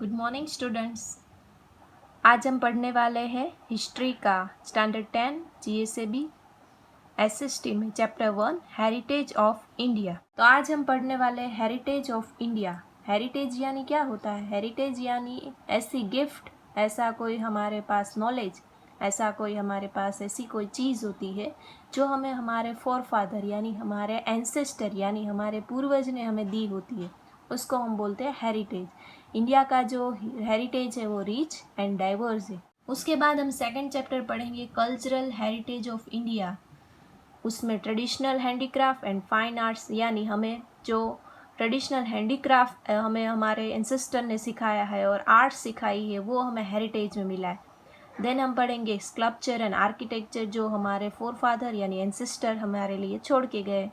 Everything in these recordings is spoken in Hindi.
Good morning students. आज हम पढ़ने वाले हैं हिस्ट्री का स्टैंडर्ड 10 GSAB SST में चैप्टर 1 हेरिटेज ऑफ इंडिया। तो आज हम पढ़ने वाले हैं हेरिटेज ऑफ इंडिया। हेरिटेज यानी क्या होता है? हेरिटेज यानी ऐसी गिफ्ट, ऐसा कोई हमारे पास नॉलेज, ऐसा कोई हमारे पास ऐसी कोई चीज़ होती है जो हमें हमारे फोरफादर यानी हमारे एंसेस्टर यानी हमारे पूर्वज ने हमें दी होती है, उसको हम बोलते हैं हेरिटेज। इंडिया का जो हेरिटेज है वो रिच एंड डाइवर्स है। उसके बाद हम सेकंड चैप्टर पढ़ेंगे कल्चरल हेरिटेज ऑफ इंडिया। उसमें traditional handicraft and fine arts यानी हमें जो ट्रेडिशनल हैंडीक्राफ्ट हमें हमारे एंसेस्टर ने सिखाया है और आर्ट्स सिखाई है वो हमें हेरिटेज में मिला है। देन हम पढ़ेंगे स्कल्पचर एंड आर्किटेक्चर जो हमारे फोरफादर यानी एंसेस्टर हमारे लिए छोड़ के गए।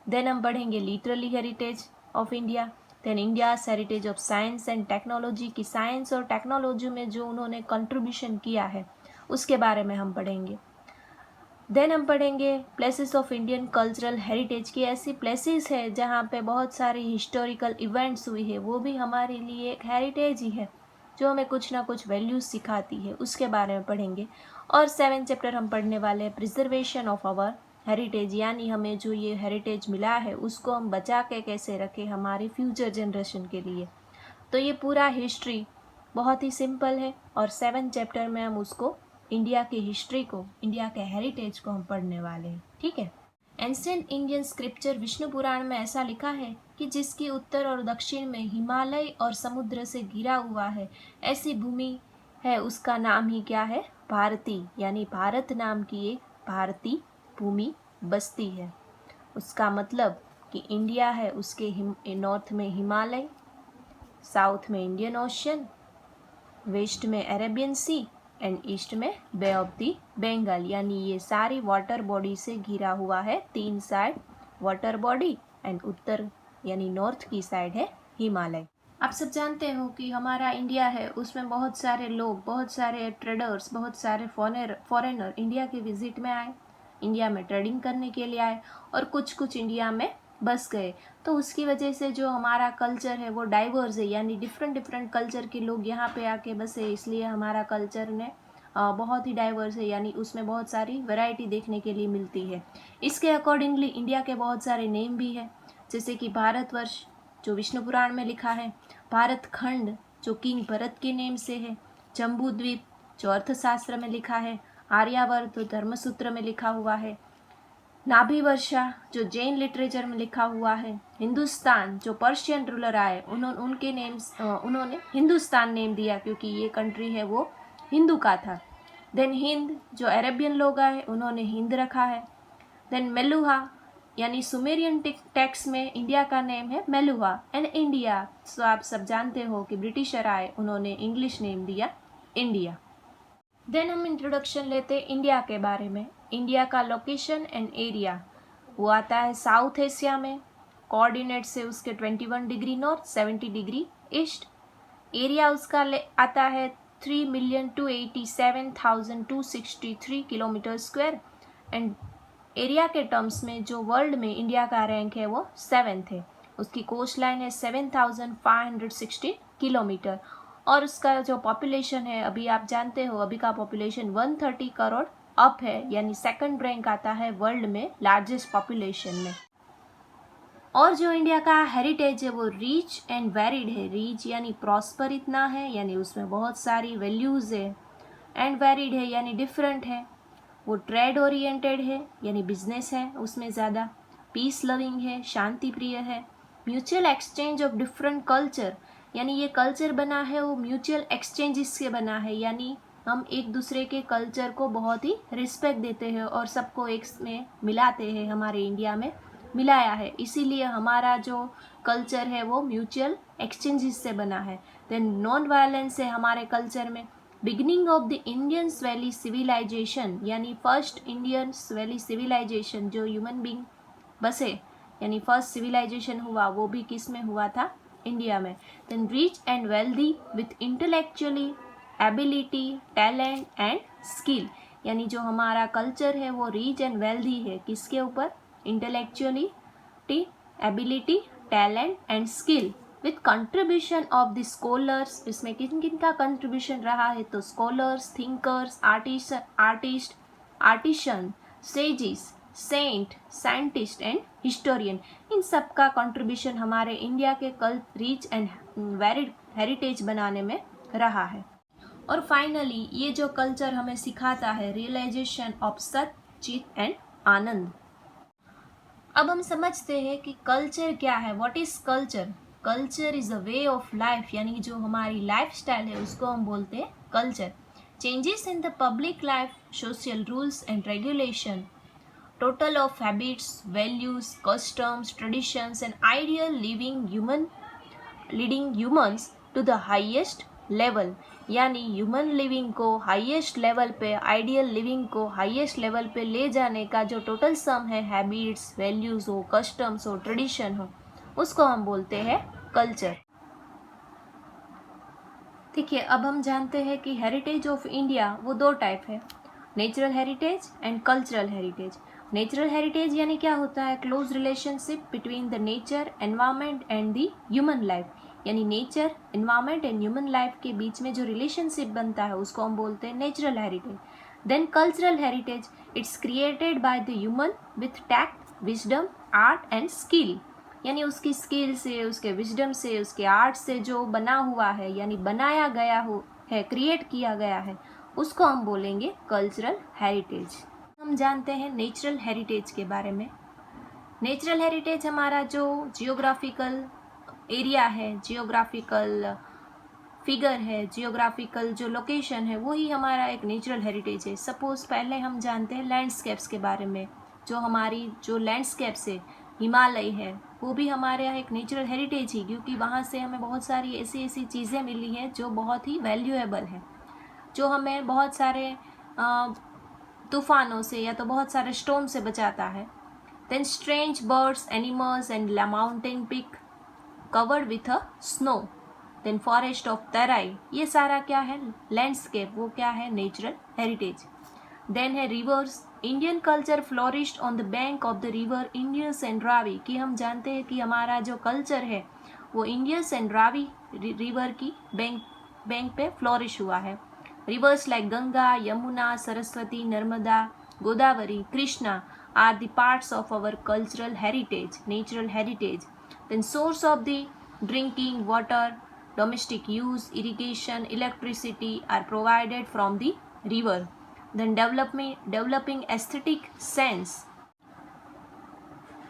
देन हम पढ़ेंगे literary heritage of India. Then India's heritage of science and technology की साइंस और टेक्नोलॉजी में जो उन्होंने कंट्रीब्यूशन किया है उसके बारे में हम पढ़ेंगे। देन हम पढ़ेंगे places of Indian cultural heritage की ऐसी प्लेसेस है जहाँ पे बहुत सारी हिस्टोरिकल इवेंट्स हुई है, वो भी हमारे लिए एक हेरिटेज ही है जो हमें कुछ ना कुछ वैल्यूज सिखाती है, उसके बारे में पढ़ेंगे। और 7th चैप्टर हम पढ़ने वाले हैं प्रिजर्वेशन ऑफ आवर हेरिटेज यानी हमें जो ये हेरिटेज मिला है उसको हम बचा के कैसे रखें हमारी फ्यूचर जनरेशन के लिए। तो ये पूरा हिस्ट्री बहुत ही सिंपल है और 7th चैप्टर में हम उसको इंडिया की हिस्ट्री को, इंडिया के हेरिटेज को हम पढ़ने वाले हैं, ठीक है। एंशिएंट इंडियन स्क्रिप्चर विष्णु पुराण में ऐसा लिखा है कि जिसकी उत्तर और दक्षिण में हिमालय और समुद्र से घिरा हुआ है ऐसी भूमि है, उसका नाम ही क्या है? भारती, यानी भारत नाम की एक भारतीय भूमि बसती है। उसका मतलब कि इंडिया है, उसके नॉर्थ में हिमालय, साउथ में इंडियन ओशन, वेस्ट में अरेबियन सी एंड ईस्ट में बे ऑफ दी बंगाल, यानी ये सारी वाटर बॉडी से घिरा हुआ है। 3 साइड वाटर बॉडी एंड उत्तर यानी नॉर्थ की साइड है हिमालय। आप सब जानते हो कि हमारा इंडिया है, उसमें बहुत सारे लोग, बहुत सारे ट्रेडर्स, बहुत सारे फॉरेनर इंडिया के विजिट में आए, इंडिया में ट्रेडिंग करने के लिए आए और कुछ इंडिया में बस गए। तो उसकी वजह से जो हमारा कल्चर है वो डाइवर्स है, यानी डिफरेंट कल्चर के लोग यहाँ पे आके बसे, इसलिए हमारा कल्चर ने बहुत ही डाइवर्स है, यानी उसमें बहुत सारी वैरायटी देखने के लिए मिलती है। इसके अकॉर्डिंगली इंडिया के बहुत सारे नेम भी है, जैसे कि भारतवर्ष जो विष्णु पुराण में लिखा है, भारत खंड जो किंग भरत के नेम से है, जम्बू द्वीप जो अर्थशास्त्र में लिखा है, आर्यावर्त जो धर्मसूत्र में लिखा हुआ है, नाभि वर्षा जो जैन लिटरेचर में लिखा हुआ है, हिंदुस्तान जो पर्शियन रूलर आए उन्होंने हिंदुस्तान नेम दिया क्योंकि ये कंट्री है वो हिंदू का था। देन हिंद जो अरेबियन लोग आए उन्होंने हिंद रखा है। देन मेलुहा यानी सुमेरियन टेक्स्ट में इंडिया का नेम है मेलुहा एंड इंडिया। सो आप सब जानते हो कि ब्रिटिशर आए, उन्होंने इंग्लिश नेम दिया इंडिया। देन हम इंट्रोडक्शन लेते हैं इंडिया के बारे में। इंडिया का लोकेशन एंड एरिया वो आता है साउथ एशिया में, कोऑर्डिनेट से उसके 21 degree north 70 degree east. Area उसका आता है 3,287,263 किलोमीटर स्क्वायर एंड एरिया के टर्म्स में जो वर्ल्ड में इंडिया का रैंक है वो 7th है। उसकी कोस्ट लाइन है 7,560 किलोमीटर और उसका जो पॉपुलेशन है, अभी आप जानते हो अभी का पॉपुलेशन 130 करोड़ अप है, यानी सेकंड रैंक आता है वर्ल्ड में लार्जेस्ट पॉपुलेशन में। और जो इंडिया का हेरिटेज है वो रिच एंड वेरिड है। रिच यानी प्रॉस्पर इतना है, यानी उसमें बहुत सारी वैल्यूज है, एंड वेरिड है यानी डिफरेंट है। वो ट्रेड ओरिएंटेड है यानी बिजनेस है उसमें ज़्यादा, पीस लविंग है, शांति प्रिय है, mutual exchange of different culture, यानी ये कल्चर बना है वो म्यूचुअल एक्सचेंजेस से बना है, यानी हम एक दूसरे के कल्चर को बहुत ही रिस्पेक्ट देते हैं और सबको एक में मिलाते हैं। हमारे इंडिया में मिलाया है, इसीलिए हमारा जो कल्चर है वो म्यूचुअल एक्सचेंजेस से बना है। देन नॉन वायलेंस है हमारे कल्चर में। Beginning of the Indians valley civilisation, यानी फर्स्ट इंडियंस वैली सिविलाइजेशन जो ह्यूमन बींग बसे, यानी फर्स्ट सिविलाइजेशन हुआ वो भी किस में हुआ था? इंडिया में। Then rich and wealthy with intellectually ability talent and skill, यानी जो हमारा कल्चर है वो रिच एंड वेल्दी है, किसके ऊपर? Intellectually ability talent and skill with contribution of the scholars, इसमें किन किन का कंट्रीब्यूशन रहा है, तो scholars, thinkers, artisan, sages, saint, scientist and historian, इन सब का कंट्रीब्यूशन हमारे इंडिया के रिच एंड वेरिड हेरिटेज बनाने में रहा है। और फाइनली ये जो कल्चर हमें सिखाता है रियलाइजेशन ऑफ सत, चित एंड आनंद। अब हम समझते हैं कि कल्चर क्या है, what is culture. Culture is a way of life, यानी जो हमारी लाइफ स्टाइल है उसको हम बोलते हैं culture. Changes in the public life, social rules and regulation, total of habits, values, customs, traditions and ideal leading humans to the highest level, यानी ह्यूमन लिविंग को हाईएस्ट लेवल पे, आइडियल लिविंग को हाईएस्ट लेवल पे ले जाने का जो टोटल सम है, हैबिट्स, वैल्यूज हो, कस्टम्स हो, ट्रेडिशन हो, उसको हम बोलते हैं कल्चर। ठीक है, अब हम जानते हैं कि हेरिटेज ऑफ इंडिया वो दो टाइप है, natural heritage and cultural heritage. Natural heritage यानी क्या होता है, close relationship between the nature, environment and the human life, यानी nature, environment and human life के बीच में जो रिलेशनशिप बनता है उसको हम बोलते हैं natural heritage. Then cultural heritage, it's created by the human with tact, wisdom, art and skill, यानी उसकी स्किल से, उसके विजडम से, उसके आर्ट से जो बना हुआ है, यानी बनाया गया हो है, क्रिएट किया गया है, उसको हम बोलेंगे कल्चरल हेरिटेज। हम जानते हैं नेचुरल हेरिटेज के बारे में। नेचुरल हेरिटेज हमारा जो जियोग्राफिकल एरिया है, जियोग्राफिकल फिगर है, जियोग्राफिकल जो लोकेशन है, वो ही हमारा एक नेचुरल हेरिटेज है। सपोज पहले हम जानते हैं लैंडस्केप्स के बारे में, जो हमारी जो लैंडस्केप्स है, हिमालय है, वो भी हमारे यहाँ एक नेचुरल हेरिटेज ही, क्योंकि वहाँ से हमें बहुत सारी ऐसी ऐसी चीज़ें मिली हैं जो बहुत ही वैल्यूएबल है, जो हमें बहुत सारे तूफानों से या तो बहुत सारे स्टॉर्म से बचाता है। Then strange birds, animals and mountain peak covered with a snow, then forest of Terai, ये सारा क्या है, लैंडस्केप, वो क्या है, नेचुरल हेरिटेज। देन है rivers, Indian culture flourished on the bank of the river Indus and Ravi, कि हम जानते हैं कि हमारा जो कल्चर है वो इंडियस एंड रावी रिवर की बैंक पे फ्लोरिश हुआ है। Rivers like Ganga, Yamuna, Saraswati, Narmada, Godavari, Krishna are the parts of our cultural heritage, natural heritage. Then source of the drinking water, domestic use, irrigation, electricity are provided from the river. Then developing aesthetic sense.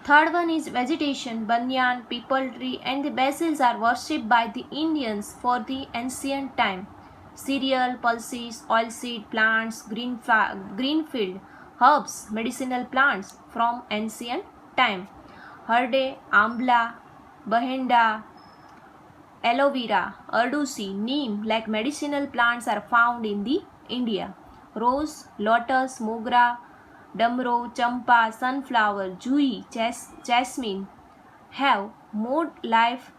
Third one is vegetation, banyan, peepal tree and the basils are worshipped by the Indians for the ancient time. Cereal, pulses, oilseed plants, greenfield, herbs, medicinal plants from ancient time. Herde, amla, bahenda, aloe vera, ardusi, neem like medicinal plants are found in the India. Rose, lotus, mogra, damro, champa, sunflower, jui, jasmine have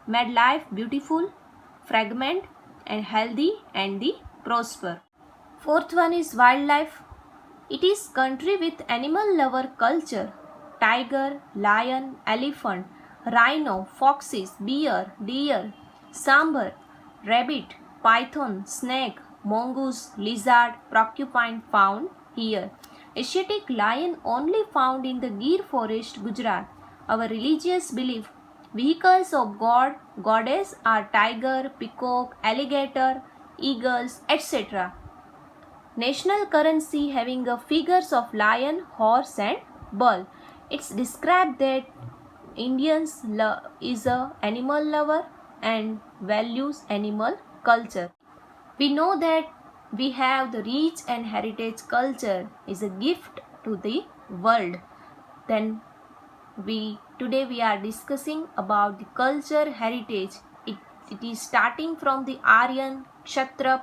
made life beautiful, fragrant and healthy and the prosper. Fourth one is wildlife. It is country with animal lover culture. Tiger, lion, elephant, rhino, foxes, bear, deer, sambar, rabbit, python, snake, mongoose, lizard, porcupine found here. Asiatic lion only found in the Gir forest, Gujarat. Our religious belief, vehicles of god, goddess are tiger, peacock, alligator, eagles, etc. National currency having a figures of lion, horse and bull. It's described that Indians is a animal lover and values animal culture. We know that we have the rich and heritage culture is a gift to the world. Then today we are discussing about the culture heritage. It is starting from the Aryan, Kshatrap,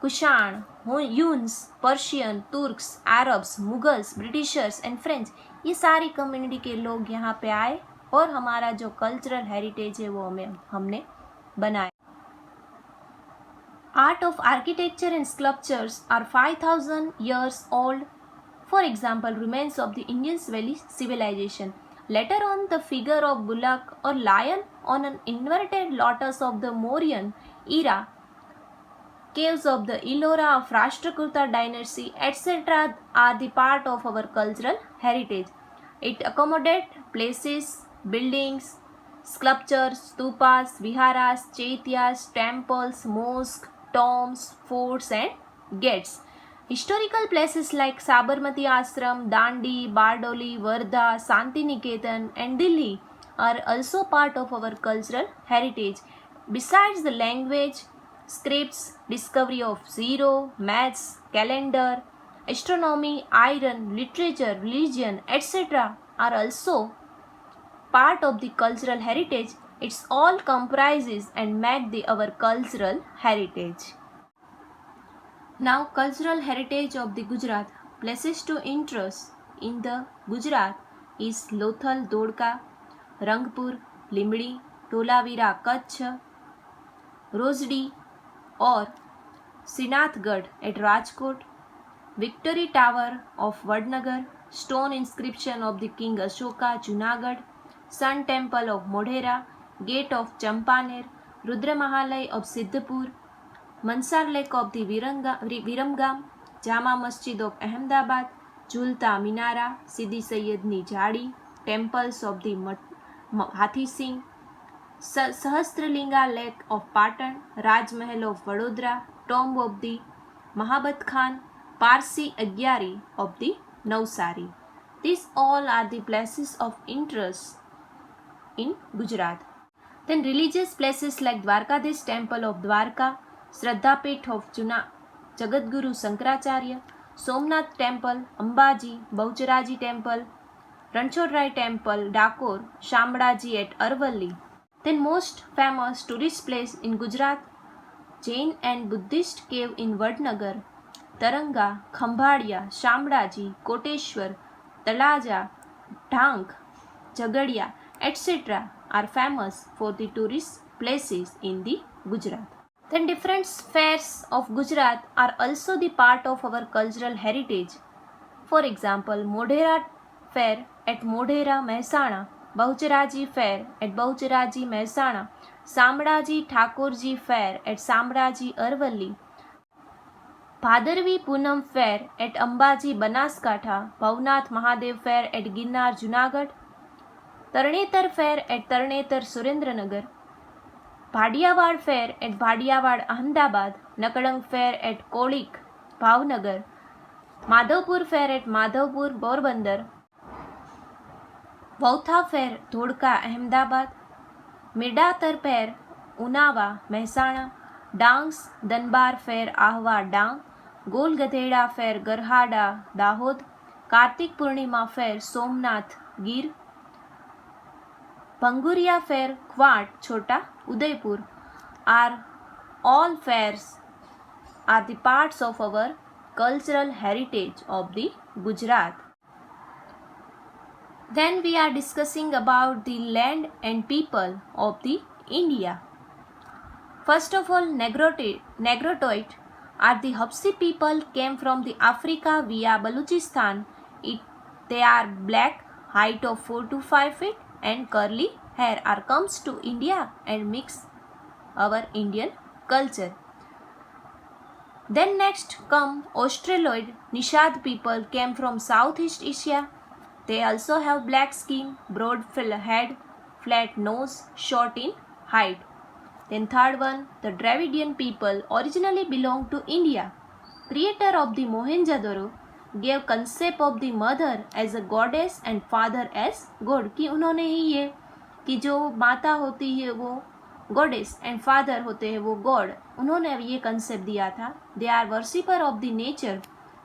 Kushan, Huns, Persian, Turks, Arabs, Mughals, Britishers and French. ये सारी कम्युनिटी के लोग यहाँ पे आए और हमारा जो कल्चरल हेरिटेज है वो हमने बनाया. Art of architecture and sculptures are 5,000 years old. For example, remains of the Indus Valley civilization. Later on, the figure of bullock or lion on an inverted lotus of the Mauryan era, caves of the Ellora of Rashtrakuta dynasty, etc. are the part of our cultural heritage. It accommodates places, buildings, sculptures, stupas, viharas, chaityas, temples, mosques, tombs, forts and gates. Historical places like Sabarmati Ashram, Dandi, Bardoli, Wardha, Santiniketan and Delhi are also part of our cultural heritage. Besides the language, scripts, discovery of zero, maths, calendar, astronomy, iron, literature, religion, etc. are also part of the cultural heritage. It's all comprises and make our cultural heritage. Now, cultural heritage of the Gujarat. Places to interest in the Gujarat is Lothal, Dodka, Rangpur, Limdi, Dholavira, Kutch, Rosdi or Srinathgarh at Rajkot, Victory Tower of Vadnagar, stone inscription of the King Ashoka, Junagadh, Sun Temple of Modhera, Gate of Champaner, Rudra Mahalay of Siddhpur, Mansar Lake of the Viramgam, Jama Masjid of Ahmedabad, Julta Minara, Sidi Sayyidni Jhadi, temples of the Hathi Singh, Sahasralinga Lake of Patan, Raj Mahal of Vadodara, tomb of the Mahabat Khan, Parsi Agyari of the Navsari. These all are the places of interest in Gujarat. Then religious places like Dwarkadish Temple of Dwarka, Shraddhapith of Jagadguru Shankaracharya, Somnath Temple, Ambaji, Baucharaji Temple, Ranchodrai Temple, Dakor, Shambaji at Arvalli. Then most famous tourist place in Gujarat, Jain and Buddhist cave in Vadnagar, Taranga, Khambhadia, Shambaji, Koteshwar, Talaja, Dhank, Jagadia, etc. are famous for the tourist places in the Gujarat. Then different fairs of Gujarat are also the part of our cultural heritage. For example, Modhera Fair at Modhera, Mehsana, Baucharaji Fair at Baucharaji, Mehsana, Samraji Thakurji Fair at Samraji, Arvalli, Bhadarvi Punam Fair at Ambaji, Banaskantha, Bhavnath Mahadev Fair at Ginnar, Junagadh, Tarnetar Fair at Tarnetar, Surendranagar, Bhadiyawad Fair at Bhadiyawad, Ahmedabad, Nakadang Fair at Kolik, Bhavnagar, Madhavpur Fair at Madhavpur, Porbandar, Vautha Fair, Dhodka, Ahmedabad, Mirdatar Fair, Unava, Mehsana, Dangs, Danbar Fair, Ahwa, Dang, Gol Gadheda Fair, Garhada, Dahod, Kartik Purnima Fair, Somnath, Gir, Bhanguria Fair, Kwat, Chota, Udaipur are all fairs are the parts of our cultural heritage of the Gujarat. Then we are discussing about the land and people of the India. First of all, Negrotoid are the Hapsi people came from the Africa via Balochistan. They are black, height of 4 to 5 feet and curly hair are comes to India and mix our Indian culture. Then next come Australoid Nishad people came from Southeast Asia. They also have black skin, broad head, flat nose, short in height. Then third one, the Dravidian people originally belonged to India. Creator of the Mohenjo-daro gave concept of the mother as a goddess and father as god. कि उन्होंने ही ये कि जो माता होती है वो goddess and father होते हैं वो god, उन्होंने ये concept दिया था. They are worshipper of the nature.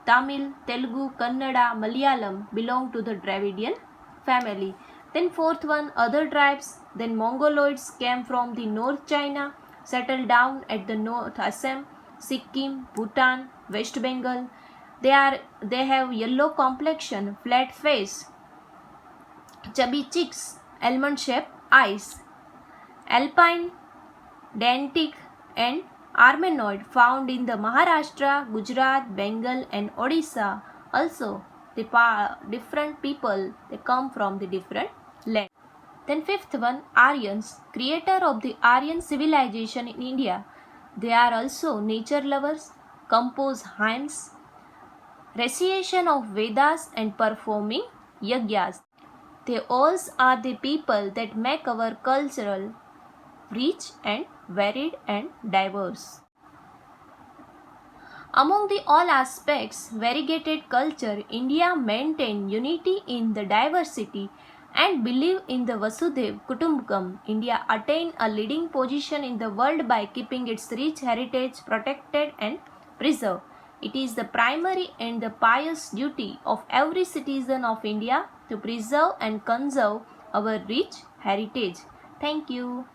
Tamil, Telugu, Kannada, Malayalam belong to the Dravidian family. Then fourth one, other tribes. Then Mongoloids came from the North China, settled down at the North Assam, Sikkim, Bhutan, West Bengal. They have yellow complexion, flat face, chubby cheeks, almond-shaped eyes. Alpine, Dantic and Armenoid found in the Maharashtra, Gujarat, Bengal and Odisha. Also, the different people, they come from the different land. Then fifth one, Aryans, creator of the Aryan civilization in India. They are also nature lovers, compose hymns, recitation of Vedas and performing yagyas. They all are the people that make our cultural rich and varied and diverse. Among the all aspects, variegated culture, India maintained unity in the diversity and believe in the Vasudhaiva Kutumbakam. India attained a leading position in the world by keeping its rich heritage protected and preserved. It is the primary and the pious duty of every citizen of India to preserve and conserve our rich heritage. Thank you.